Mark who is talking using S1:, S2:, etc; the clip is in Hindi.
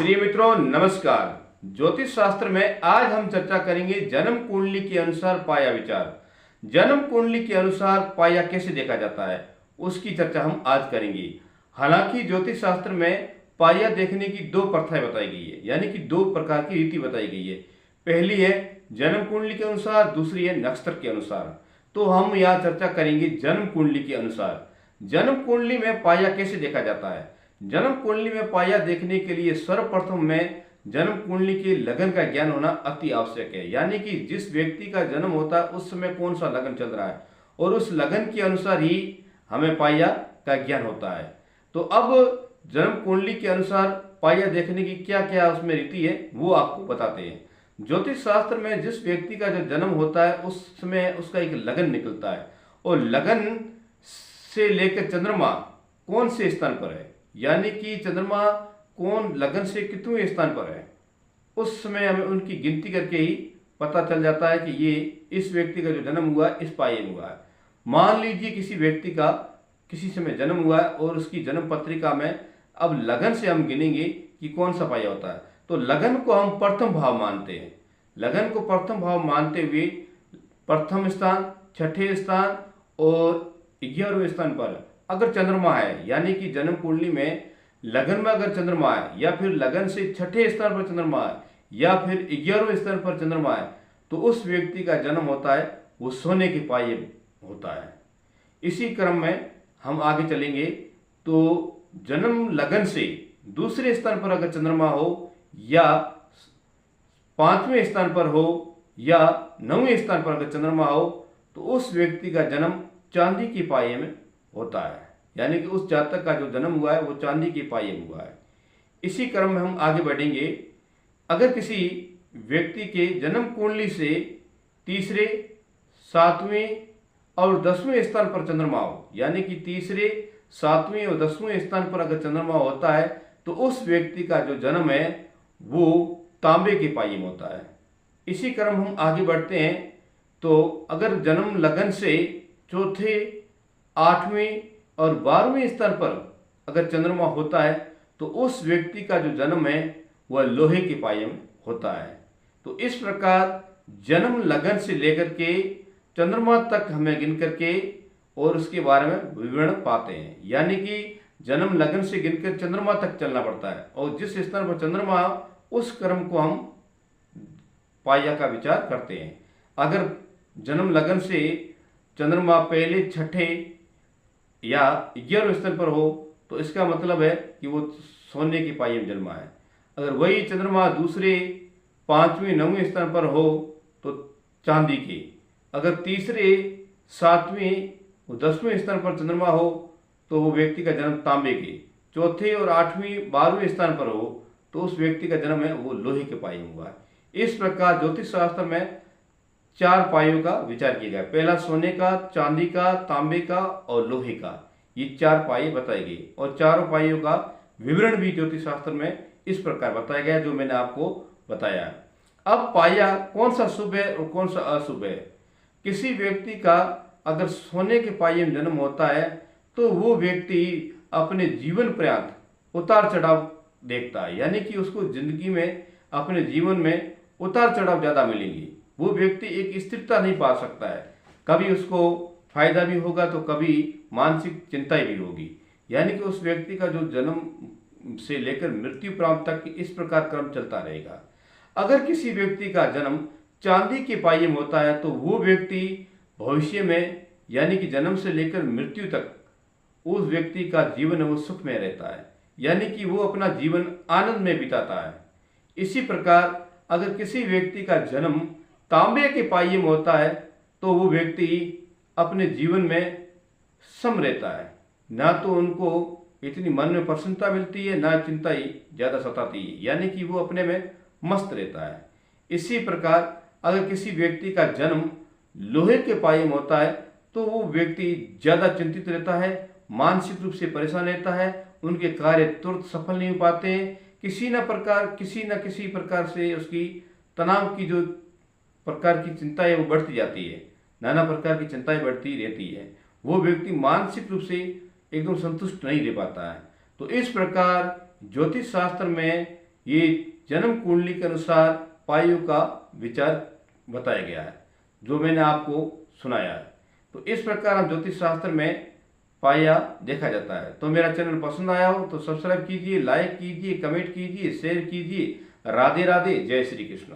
S1: प्रिय मित्रों नमस्कार। ज्योतिष शास्त्र में आज हम चर्चा करेंगे जन्म कुंडली के अनुसार पाया विचार। जन्म कुंडली के अनुसार पाया कैसे देखा जाता है उसकी चर्चा हम आज करेंगे। हालांकि ज्योतिष शास्त्र में पाया देखने की दो प्रथाएं बताई गई है, यानी कि दो प्रकार की रीति बताई गई है। पहली है जन्म कुंडली के अनुसार, दूसरी है नक्षत्र के अनुसार। तो हम यहाँ चर्चा करेंगे जन्म कुंडली के अनुसार। जन्म कुंडली में पाया कैसे देखा जाता है। जन्म कुंडली में पाया देखने के लिए सर्वप्रथम में जन्म कुंडली के लगन का ज्ञान होना अति आवश्यक है, यानी कि जिस व्यक्ति का जन्म होता है उस समय कौन सा लगन चल रहा है और उस लगन के अनुसार ही हमें पाया का ज्ञान होता है। तो अब जन्म कुंडली के अनुसार पाया देखने की क्या क्या उसमें रीति है वो आपको बताते हैं। ज्योतिष शास्त्र में जिस व्यक्ति का जो जन्म होता है उस समय उसका एक लगन निकलता है और लगन से लेकर चंद्रमा कौन से स्थान पर है, यानी कि चंद्रमा कौन लगन से कितवें स्थान पर है, उस समय हमें उनकी गिनती करके ही पता चल जाता है कि ये इस व्यक्ति का जो जन्म हुआ है इस पाये में हुआ है। मान लीजिए किसी व्यक्ति का किसी समय जन्म हुआ है और उसकी जन्म पत्रिका में अब लगन से हम गिनेंगे कि कौन सा पाया होता है। तो लगन को हम प्रथम भाव मानते हैं। लगन को प्रथम भाव मानते हुए प्रथम स्थान, छठे स्थान और 11वें स्थान पर अगर चंद्रमा है, यानी कि जन्म कुंडली में लगन में अगर चंद्रमा है या फिर लगन से छठे स्थान पर चंद्रमा है या फिर 11वें स्थान पर चंद्रमा है, तो उस व्यक्ति का जन्म होता है वो सोने के पाये होता है। इसी क्रम में हम आगे चलेंगे तो जन्म लगन से दूसरे स्थान पर अगर चंद्रमा हो या 5वें स्थान पर हो या 9वें स्थान पर अगर चंद्रमा हो तो उस व्यक्ति का जन्म चांदी के पाये में होता है, यानी कि उस जातक का जो जन्म हुआ है वो चांदी के पाये में हुआ है। इसी क्रम में हम आगे बढ़ेंगे। अगर किसी व्यक्ति के जन्म कुंडली से तीसरे, 7वें और 10वें स्थान पर चंद्रमा हो, यानी कि तीसरे, 7वें और 10वें स्थान पर अगर चंद्रमा होता है तो उस व्यक्ति का जो जन्म है वो तांबे के पाये में होता है। इसी क्रम हम आगे बढ़ते हैं तो अगर जन्म लगन से चौथे, 8वें और 12वें स्थान पर अगर चंद्रमा होता है तो उस व्यक्ति का जो जन्म है वह लोहे के पाये में होता है। तो इस प्रकार जन्म लगन से लेकर के चंद्रमा तक हमें गिन करके और उसके बारे में विवरण पाते हैं, यानी कि जन्म लगन से गिनकर चंद्रमा तक चलना पड़ता है और जिस स्थान पर चंद्रमा उस क्रम को हम पाया का विचार करते हैं। अगर जन्म लगन से चंद्रमा पहले, छठे या 11वें स्थान पर हो तो इसका मतलब है कि वो सोने के पाये में जन्मा है। अगर वही चंद्रमा दूसरे, 5वें, 9वें स्थान पर हो तो चांदी के, अगर तीसरे, 7वें और 10वें स्थान पर चंद्रमा हो तो वो व्यक्ति का जन्म तांबे के, चौथे और 8वें, 12वें स्थान पर हो तो उस व्यक्ति का जन्म है वो लोहे के पाये में हुआ है। इस प्रकार ज्योतिष शास्त्र में 4 पायों का विचार किया गया। पहला सोने का, चांदी का, तांबे का और लोहे का, ये 4 पाये बताए गए और चारों पायों का विवरण भी ज्योतिष शास्त्र में इस प्रकार बताया गया जो मैंने आपको बताया। अब पाया कौन सा शुभ है और कौन सा अशुभ है। किसी व्यक्ति का अगर सोने के पाये में जन्म होता है तो वो व्यक्ति अपने जीवन पर्यंत उतार चढ़ाव देखता है, यानी कि उसको जिंदगी में, अपने जीवन में उतार चढ़ाव ज्यादा मिलेंगी। वो व्यक्ति एक स्थिरता नहीं पा सकता है, कभी उसको फायदा भी होगा तो कभी मानसिक चिंताएं भी होगी, यानी कि उस व्यक्ति का जो जन्म से लेकर मृत्यु प्रांत तक इस प्रकार क्रम चलता रहेगा। अगर किसी व्यक्ति का जन्म चांदी के पाये में होता है तो वो व्यक्ति भविष्य में, यानी कि जन्म से लेकर मृत्यु तक उस व्यक्ति का जीवन है वो सुख में रहता है, यानी कि वो अपना जीवन आनंद में बिताता है। इसी प्रकार अगर किसी व्यक्ति का जन्म तांबे के पाये में होता है तो वो व्यक्ति अपने जीवन में सम रहता है, ना तो उनको इतनी मन में प्रसन्नता मिलती है ना चिंता ही ज्यादा सताती है, यानी कि वो अपने में मस्त रहता है। इसी प्रकार अगर किसी व्यक्ति का जन्म लोहे के पाये में होता है तो वो व्यक्ति ज्यादा चिंतित रहता है, मानसिक रूप से परेशान रहता है, उनके कार्य तुरंत सफल नहीं हो पाते हैं, किसी न किसी प्रकार से उसकी तनाव की जो प्रकार की चिंता है वो बढ़ती जाती है, नाना प्रकार की चिंताएं बढ़ती रहती है। वो व्यक्ति मानसिक रूप से एकदम संतुष्ट नहीं रह पाता है। तो इस प्रकार ज्योतिष शास्त्र में ये जन्म कुंडली के अनुसार पाइयों का विचार बताया गया है, जो मैंने आपको सुनाया है। तो इस प्रकार हम ज्योतिष शास्त्र में पाया देखा जाता है। तो मेरा चैनल पसंद आया हो तो सब्सक्राइब कीजिए, लाइक कीजिए, कमेंट कीजिए, शेयर कीजिए। राधे राधे, जय श्री कृष्ण।